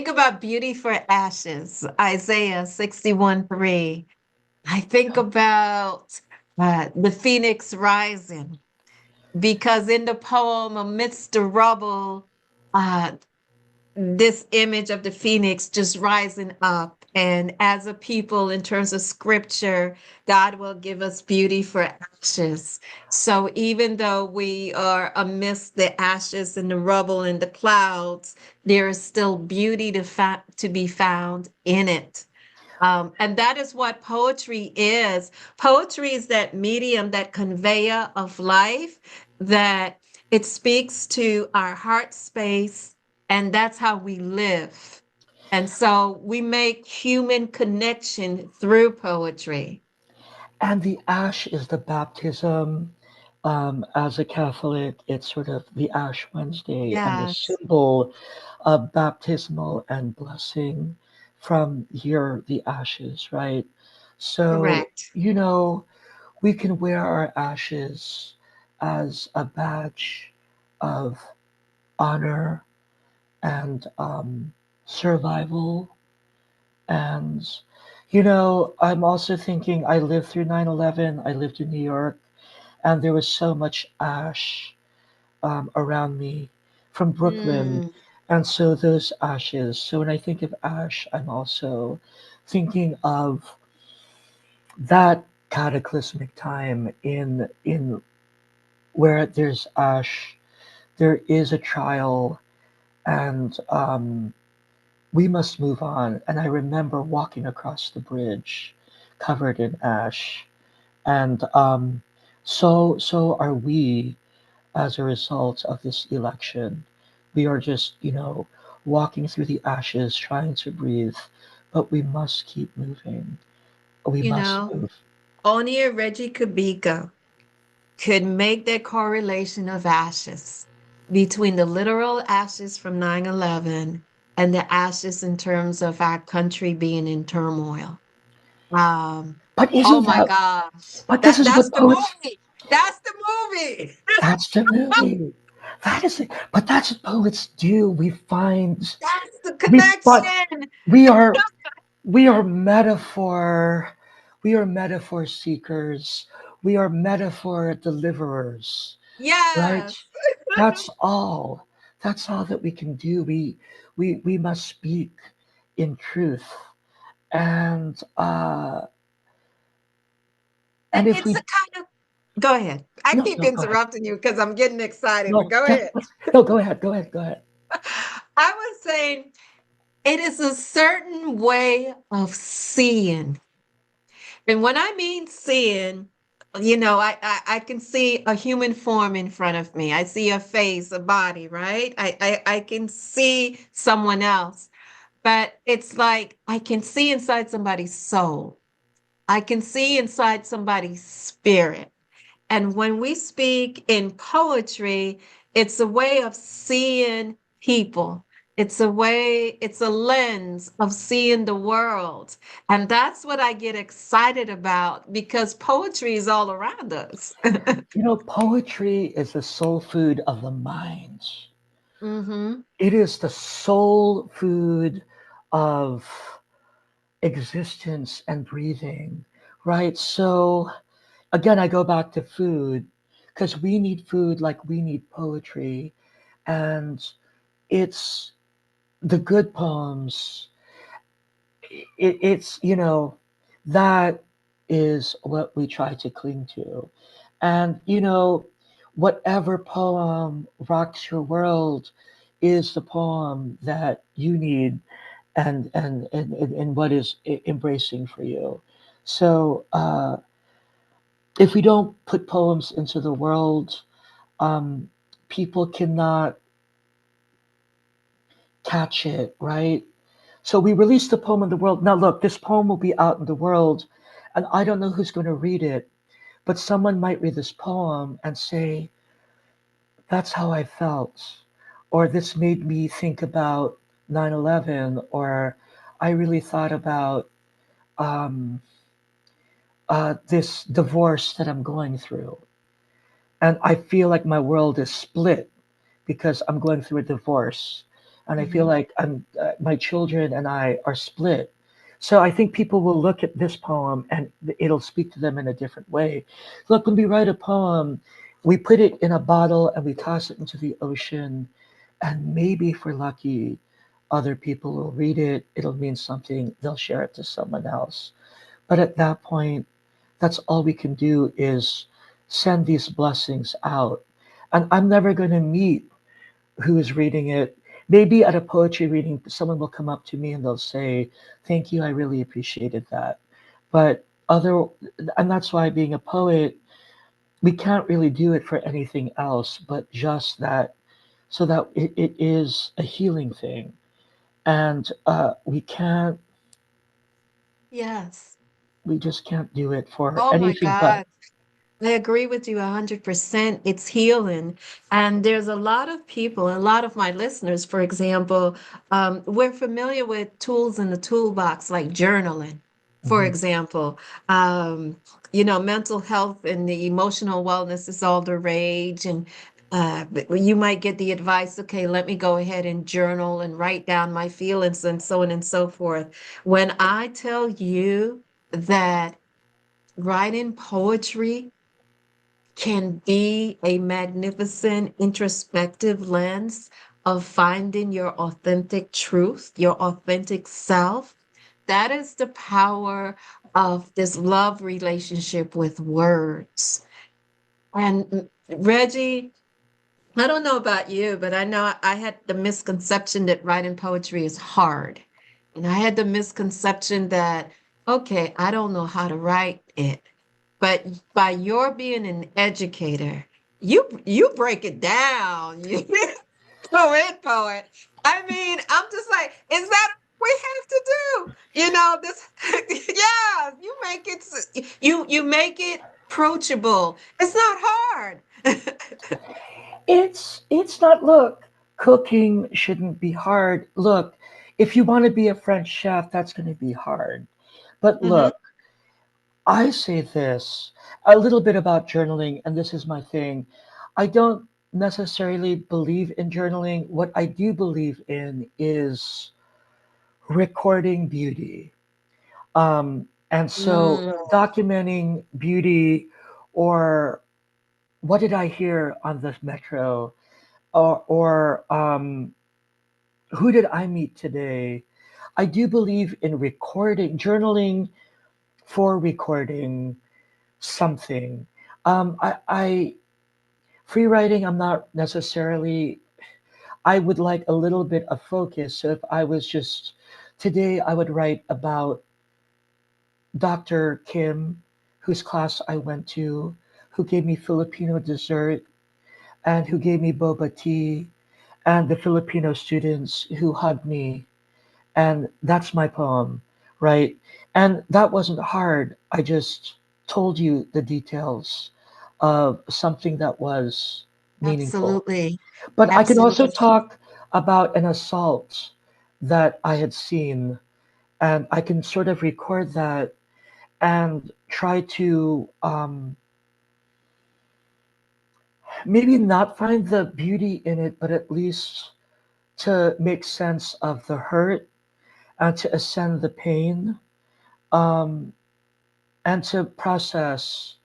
S1: about beauty for ashes, Isaiah 61:3. I think about the phoenix rising because in the poem, amidst the rubble, uh, this image of the phoenix just rising up. And as a people, in terms of scripture, God will give us beauty for ashes. So even though we are amidst the ashes and the rubble and the clouds, there is still beauty to be found in it. And that is what poetry is. Poetry is that medium, that conveyor of life, that it speaks to our heart space, and that's how we live. And so we make human connection through poetry.
S2: And the ash is the baptism. As a Catholic, it's sort of the Ash Wednesday and the
S1: Yes,
S2: symbol of baptismal and blessing from here, the ashes, right? So,
S1: correct.
S2: you know, we can wear our ashes as a badge of honor and survival. And, I'm also thinking I lived through 9/11. I lived in New York, and there was so much ash around me from Brooklyn.
S1: Mm,
S2: And so those ashes. So when I think of ash, I'm also thinking of that cataclysmic time in where there's ash, there is a trial, and we must move on. And I remember walking across the bridge covered in ash. And so are we as a result of this election. We are just, walking through the ashes, trying to breathe, but we must keep moving. We
S1: you
S2: must
S1: know,
S2: move.
S1: only a Reggie Cabico could make that correlation of ashes between the literal ashes from 9/11 and the ashes in terms of our country being in turmoil. Um,
S2: But
S1: oh
S2: isn't
S1: my
S2: that,
S1: gosh.
S2: but this
S1: That
S2: is
S1: that's
S2: what
S1: the
S2: poets,
S1: movie. That's the movie.
S2: That's the movie. That is it. But that's what poets do.
S1: That's the
S2: We find,
S1: connection.
S2: we are, we are we are metaphor seekers. We are metaphor deliverers, right?
S1: Yes.
S2: That's all. That's all that we can do. We must speak in truth. And, and if
S1: It's a
S2: we,
S1: kind of, go ahead. I
S2: no,
S1: keep
S2: no, go ahead.
S1: interrupting you because I'm getting excited, but
S2: No,
S1: go ahead.
S2: no, go ahead, go ahead, go ahead.
S1: I was saying it is a certain way of seeing. And when I mean seeing, I can see a human form in front of me. I see a face, a body, right? I can see someone else, but it's like I can see inside somebody's soul. I can see inside somebody's spirit. And when we speak in poetry, it's a way of seeing people. It's a lens of seeing the world. And that's what I get excited about because poetry is all around us.
S2: Poetry is the soul food of the mind.
S1: Mm-hmm.
S2: It is the soul food of existence and breathing, right? So, again, I go back to food because we need food like we need poetry. And it's the good poems. It's that is what we try to cling to. And, whatever poem rocks your world is the poem that you need and what is embracing for you. So, if we don't put poems into the world, um, people cannot catch it, right? So we release the poem in the world. Now, look, this poem will be out in the world, and I don't know who's going to read it, but someone might read this poem and say, that's how I felt, or this made me think about 9/11, or I really thought about um, this divorce that I'm going through. And I feel like my world is split because I'm going through a divorce, and I feel
S1: Mm-hmm.
S2: like my children and I are split. So I think people will look at this poem and it'll speak to them in a different way. Look, when we write a poem, we put it in a bottle and we toss it into the ocean, and maybe if we're lucky, other people will read it. It'll mean something. They'll share it to someone else. But at that point, that's all we can do is send these blessings out. And I'm never going to meet who is reading it. Maybe at a poetry reading, someone will come up to me and they'll say, "Thank you, I really appreciated that." But and that's why being a poet, we can't really do it for anything else but just that, so that it is a healing thing. And
S1: Yes.
S2: we just can't do it for
S1: Oh my
S2: anything but.
S1: God. I agree with you 100%. It's healing. And there's a lot of people, a lot of my listeners, for example, we're familiar with tools in the toolbox like journaling, for
S2: Mhm.
S1: example. Mental health and the emotional wellness is all the rage. And but you might get the advice, okay, let me go ahead and journal and write down my feelings and so on and so forth. When I tell you that writing poetry, can be a magnificent introspective lens of finding your authentic truth, your authentic self. That is the power of this love relationship with words. And Reggie, I don't know about you, but I know I had the misconception that writing poetry is hard. And I had the misconception that, okay, I don't know how to write it. But by your being an educator, you break it down. You poet. I mean, I'm just like, is that what we have to do? This yeah, you make it approachable. It's not hard.
S2: It's not, look, cooking shouldn't be hard. Look, if you want to be a French chef, that's going to be hard. But
S1: Hmm.
S2: look, I say this a little bit about journaling, and this is my thing. I don't necessarily believe in journaling. What I do believe in is recording beauty. And so
S1: Mm,
S2: documenting beauty, or what did I hear on the metro, or who did I meet today? I do believe in recording, journaling for recording something. I free writing, I'm not necessarily, I would like a little bit of focus. So if I was just, today I would write about Dr. Kim, whose class I went to, who gave me Filipino dessert and who gave me boba tea, and the Filipino students who hugged me. And that's my poem, right? And that wasn't hard. I just told you the details of something that was meaningful.
S1: absolutely.
S2: But I can also
S1: Absolutely.
S2: talk about an assault that I had seen, and I can sort of record that and try to maybe not find the beauty in it, but at least to make sense of the hurt and to ascend the pain, um, and to process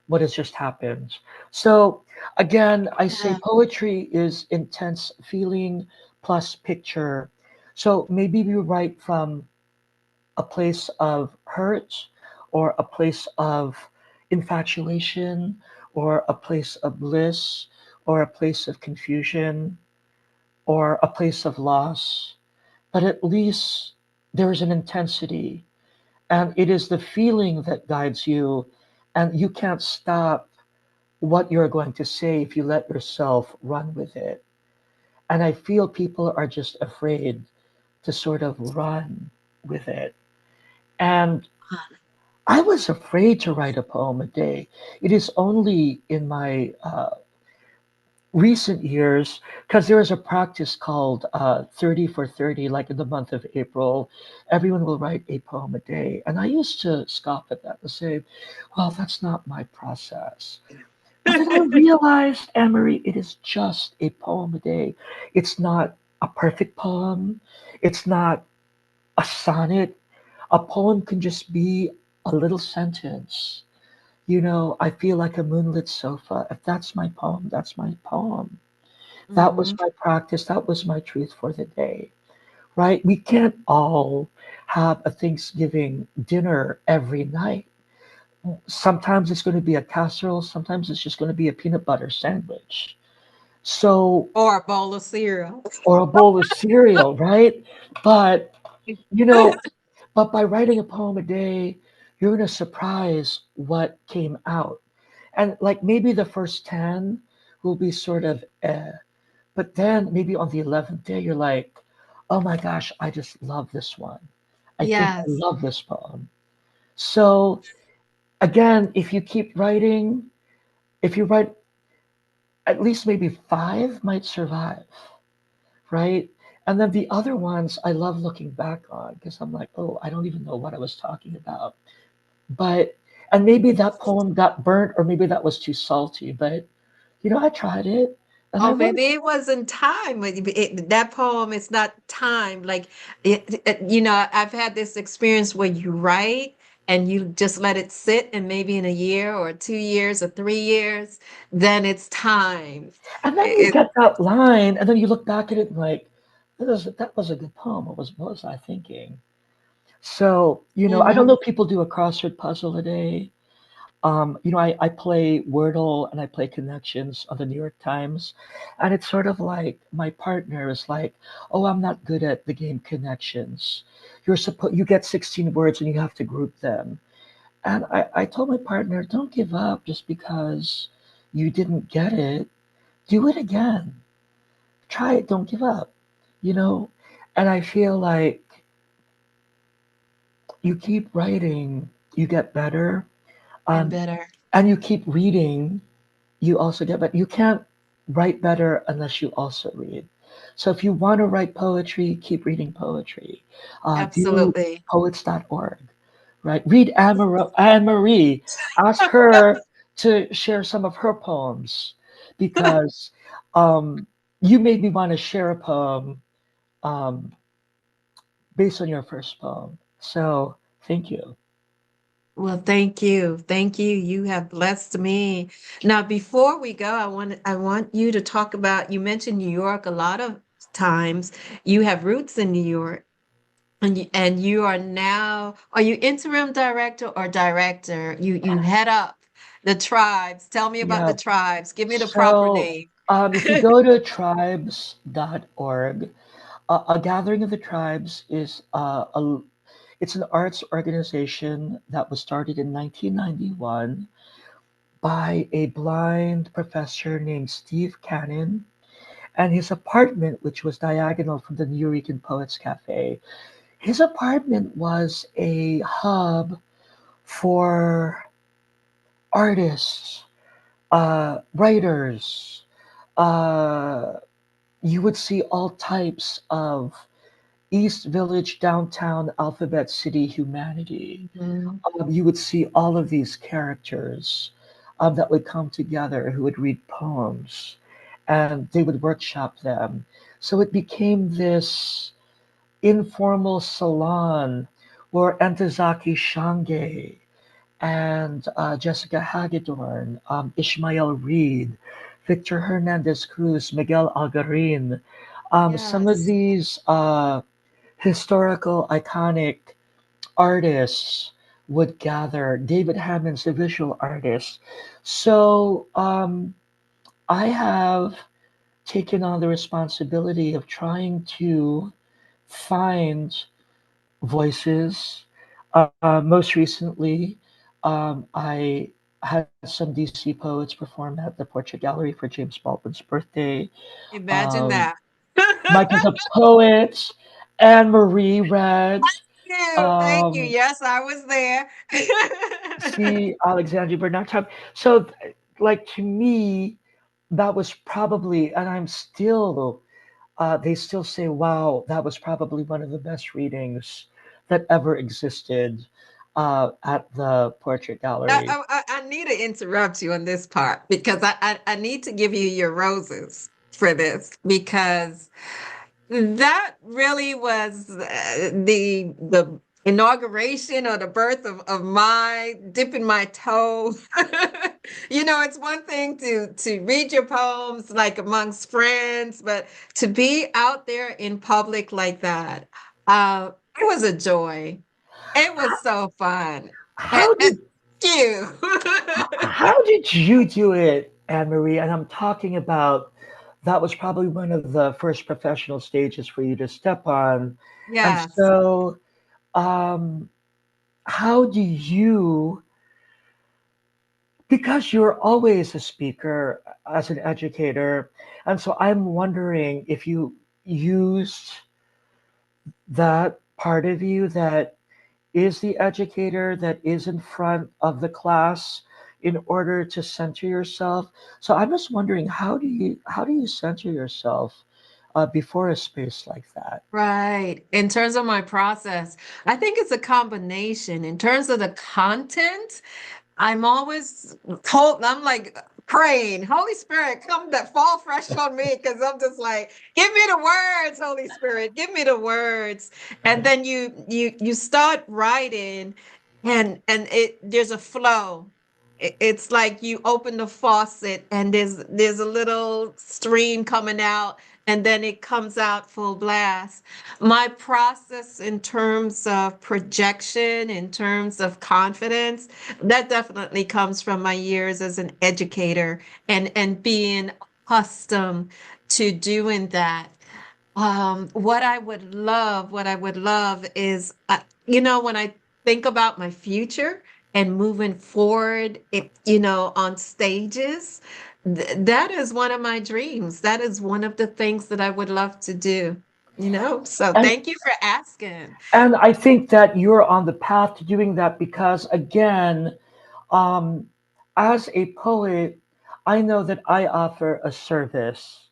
S2: what has just happened. So, again, I say
S1: Yeah,
S2: poetry is intense feeling plus picture. So maybe we write from a place of hurt, or a place of infatuation, or a place of bliss, or a place of confusion, or a place of loss. But at least there is an intensity, and it is the feeling that guides you, and you can't stop what you're going to say if you let yourself run with it. And I feel people are just afraid to sort of run with it. And I was afraid to write a poem a day. It is only in my recent years, because there is a practice called 30 for 30, like in the month of April, everyone will write a poem a day. And I used to scoff at that and say, well, that's not my process. But then I realized, Emery, it is just a poem a day. It's not a perfect poem. It's not a sonnet. A poem can just be a little sentence. I feel like a moonlit sofa. If that's my poem, that's my poem. That was
S1: hmm
S2: my practice. That was my truth for the day, right? We can't all have a Thanksgiving dinner every night. Sometimes it's going to be a casserole. Sometimes it's just going to be a peanut butter sandwich. So,
S1: Or a bowl of cereal.
S2: or a bowl of cereal, right? But, you know, but by writing a poem a day, you're going to surprise what came out. And like maybe the first 10 will be sort of but then maybe on the 11th day, you're like, oh my gosh, I just love this one. I think I
S1: Yes,
S2: love this poem. So again, if you keep writing, if you write at least maybe five might survive, right? And then the other ones I love looking back on because I'm like, oh, I don't even know what I was talking about. But, and maybe that poem got burnt, or maybe that was too salty, but I tried it and I
S1: or
S2: wrote.
S1: maybe it wasn't time. That poem is not time. Like, I've had this experience where you write and you just let it sit, and maybe in a year or 2 years or 3 years, then it's time.
S2: And then you
S1: It,
S2: get that line, and then you look back at it and like, that was a good poem. What was I thinking? So, I don't
S1: mhm.
S2: know if people do a crossword puzzle a day. I play Wordle and I play Connections on the New York Times. And it's sort of like my partner is like, oh, I'm not good at the game Connections. You get 16 words and you have to group them. And I told my partner, don't give up just because you didn't get it. Do it again. Try it. Don't give up. You know? And I feel like you keep writing, you get better.
S1: And
S2: Um,
S1: better.
S2: and you keep reading, you also get better. You can't write better unless you also read. So if you want to write poetry, keep reading poetry. Do
S1: Absolutely.
S2: poets.org. right? Read Anne Marie. Ask her to share some of her poems because um, you made me want to share a poem um, based on your first poem. So thank you.
S1: Well, thank you. Thank you. You have blessed me. Now, before we go, I want you to talk about, you mentioned New York a lot of times. You have roots in New York. And you are now, are you interim director or director? You head up the tribes. Tell me about
S2: Yeah.
S1: the tribes. Give me the proper
S2: So
S1: name.
S2: if you go to tribes.org, a gathering of the tribes is it's an arts organization that was started in 1991 by a blind professor named Steve Cannon and his apartment, which was diagonal from the Nuyorican Poets Cafe. His apartment was a hub for artists, writers. Uh, you would see all types of East Village, downtown Alphabet City humanity.
S1: Mhm.
S2: You would see all of these characters that would come together who would read poems and they would workshop them. So it became this informal salon where Entezaki Shange and Jessica Hagedorn, Ishmael Reed, Victor Hernandez Cruz, Miguel Algarin, some of
S1: Yes.
S2: these historical iconic artists would gather. David Hammond's a visual artist. So I have taken on the responsibility of trying to find voices. Most recently, I had some DC poets perform at the Portrait Gallery for James Baldwin's birthday.
S1: Imagine
S2: Um,
S1: that.
S2: Mike is a poet, Anne Marie read.
S1: Thank you.
S2: Um,
S1: Yes, I was there.
S2: see Alexandria Bernard Tubb. So, like to me, that was probably, and I'm still, they still say, wow, that was probably one of the best readings that ever existed at the Portrait
S1: I,
S2: Gallery.
S1: I need to interrupt you on this part because I need to give you your roses for this because that really was the inauguration or the birth of my dipping my toe. It's one thing to read your poems like amongst friends, but to be out there in public like that, it was a joy. It was so fun.
S2: How
S1: And
S2: did
S1: you.
S2: how did you do it, Anne Marie? And I'm talking about that was probably one of the first professional stages for you to step on. And
S1: Yes.
S2: so, um, how do you, because you're always a speaker as an educator, and so I'm wondering if you used that part of you that is the educator that is in front of the class in order to center yourself. So I'm just wondering, how do you center yourself before a space like that?
S1: Right. In terms of my process, I think it's a combination. In terms of the content, I'm always told, I'm like praying, Holy Spirit, come that fall fresh on me because I'm just like, give me the words, Holy Spirit, give me the words. And
S2: Right.
S1: then you start writing and there's a flow. It's like you open the faucet and there's a little stream coming out and then it comes out full blast. My process in terms of projection, in terms of confidence, that definitely comes from my years as an educator and being accustomed to doing that. What I would love is, when I think about my future and moving forward, on stages, that is one of my dreams. That is one of the things that I would love to do. So
S2: And
S1: thank you for asking.
S2: and I think that you're on the path to doing that because again, um, as a poet, I know that I offer a service.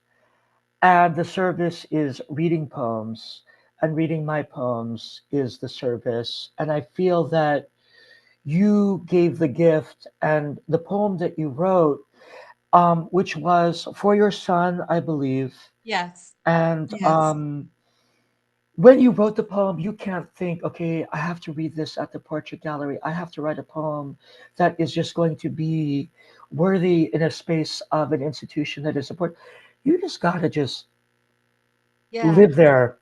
S2: And the service is reading poems, and reading my poems is the service. And I feel that you gave the gift and the poem that you wrote, which was for your son, I believe.
S1: Yes.
S2: And
S1: Yes.
S2: when you wrote the poem, you can't think, okay, I have to read this at the portrait gallery. I have to write a poem that is just going to be worthy in a space of an institution that is support. You just gotta just live
S1: Yes.
S2: there.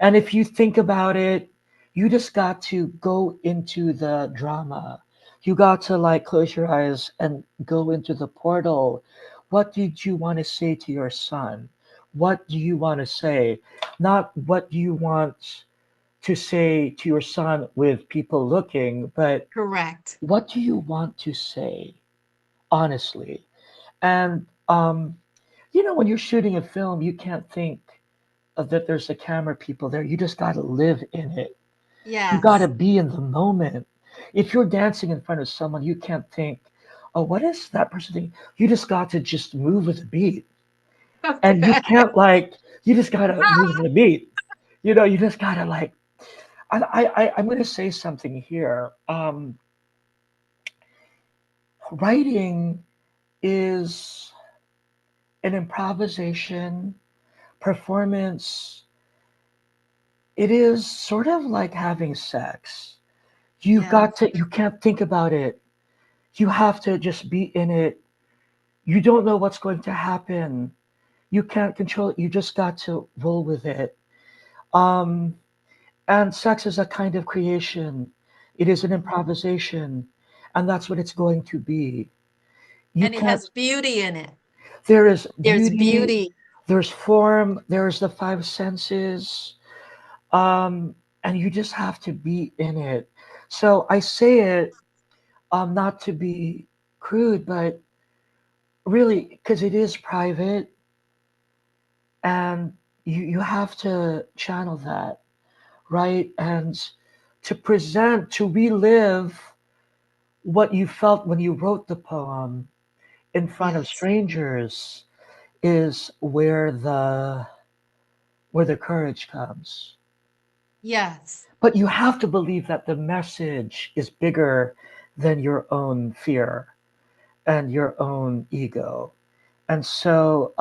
S2: And if you think about it, you just got to go into the drama. You got to like close your eyes and go into the portal. What did you want to say to your son? What do you want to say? Not what do you want to say to your son with people looking, but
S1: Correct.
S2: what do you want to say honestly? And when you're shooting a film, you can't think that there's a camera people there. You just got to live in it. You got to
S1: Yes.
S2: be in the moment. If you're dancing in front of someone, you can't think, oh, what is that person thinking? You just got to just move with the beat. And you
S1: Okay.
S2: can't you just got to move with the beat. You just got to I'm going to say something here. Writing is an improvisation, performance. It is sort of like having sex.
S1: Yes.
S2: You can't think about it. You have to just be in it. You don't know what's going to happen. You can't control it. You just got to roll with it. Um, and sex is a kind of creation. It is an
S1: Mhm.
S2: improvisation, and that's what it's going to be. You
S1: And it
S2: can't.
S1: has beauty in it.
S2: There is
S1: There's
S2: beauty.
S1: beauty.
S2: There's form. There's the five senses. Um, and you just have to be in it. So I say it not to be crude, but really because it is private, and you have to channel that, right? And to relive what you felt when you wrote the poem in front of
S1: Yes.
S2: strangers is where the courage comes.
S1: Yes.
S2: But you have to believe that the message is bigger than your own fear and your own ego. And so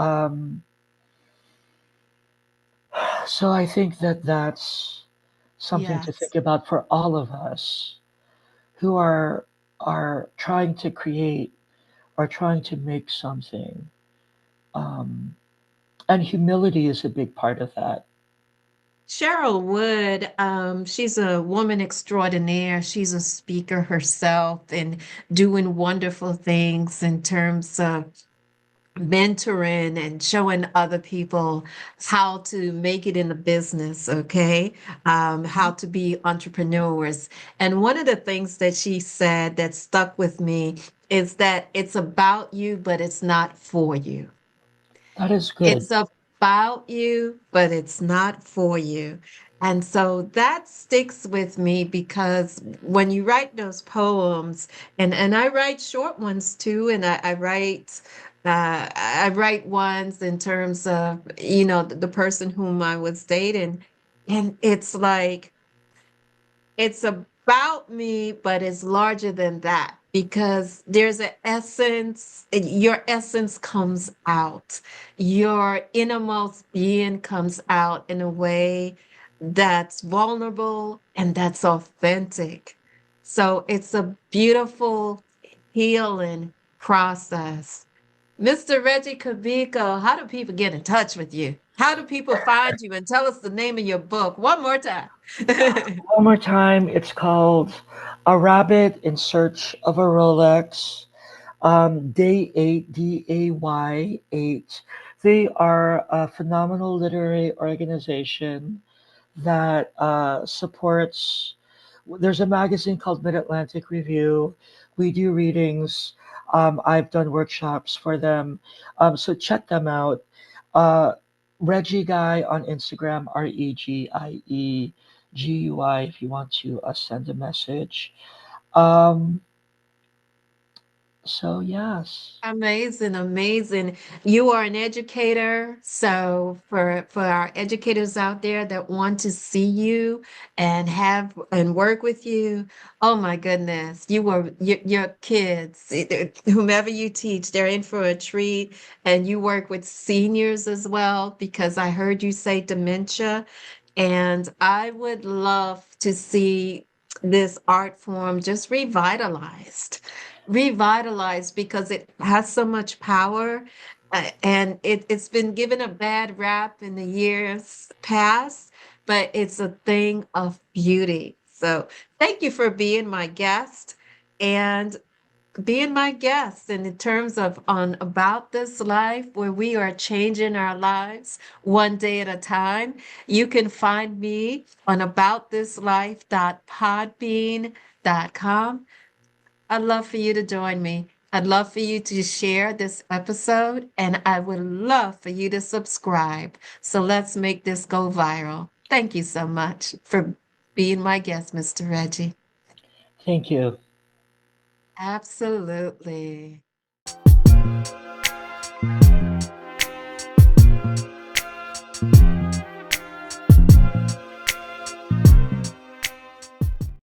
S2: I think that that's something to
S1: Yes.
S2: think about for all of us who are trying to create or trying to make something. Um, and humility is a big part of that.
S1: Cheryl Wood, she's a woman extraordinaire. She's a speaker herself and doing wonderful things in terms of mentoring and showing other people how to make it in the business, okay? How to be entrepreneurs. And one of the things that she said that stuck with me is that it's about you, but it's not for you.
S2: That is good.
S1: It's about you, but it's not for you. And so that sticks with me because when you write those poems, and I write short ones too, and I write ones in terms of, the person whom I was dating. And it's like it's about me, but it's larger than that because there's an essence, your essence comes out. Your innermost being comes out in a way that's vulnerable and that's authentic. So it's a beautiful healing process. Mr. Reggie Cabico, how do people get in touch with you? How do people find you and tell us the name of your book one more time?
S2: One more time, it's called A Rabbit in Search of a Rolex. Day 8, DAY 8. They are a phenomenal literary organization that supports. There's a magazine called Mid Atlantic Review. We do readings. I've done workshops for them. So check them out. Uh, Regie Guy on Instagram, REGIEGUI, if you want to send a message. Um, So, yes.
S1: Amazing, amazing. You are an educator. So for our educators out there that want to see you and have and work with you, oh my goodness, your kids, whomever you teach, they're in for a treat. And you work with seniors as well, because I heard you say dementia. And I would love to see this art form just revitalized because it has so much power, and it's been given a bad rap in the years past, but it's a thing of beauty. So thank you for being my guest and being my guest. And in terms of on About This Life, where we are changing our lives one day at a time, you can find me on aboutthislife.podbean.com. I'd love for you to join me. I'd love for you to share this episode, and I would love for you to subscribe. So let's make this go viral. Thank you so much for being my guest, Mr. Reggie.
S2: Thank you.
S1: Absolutely.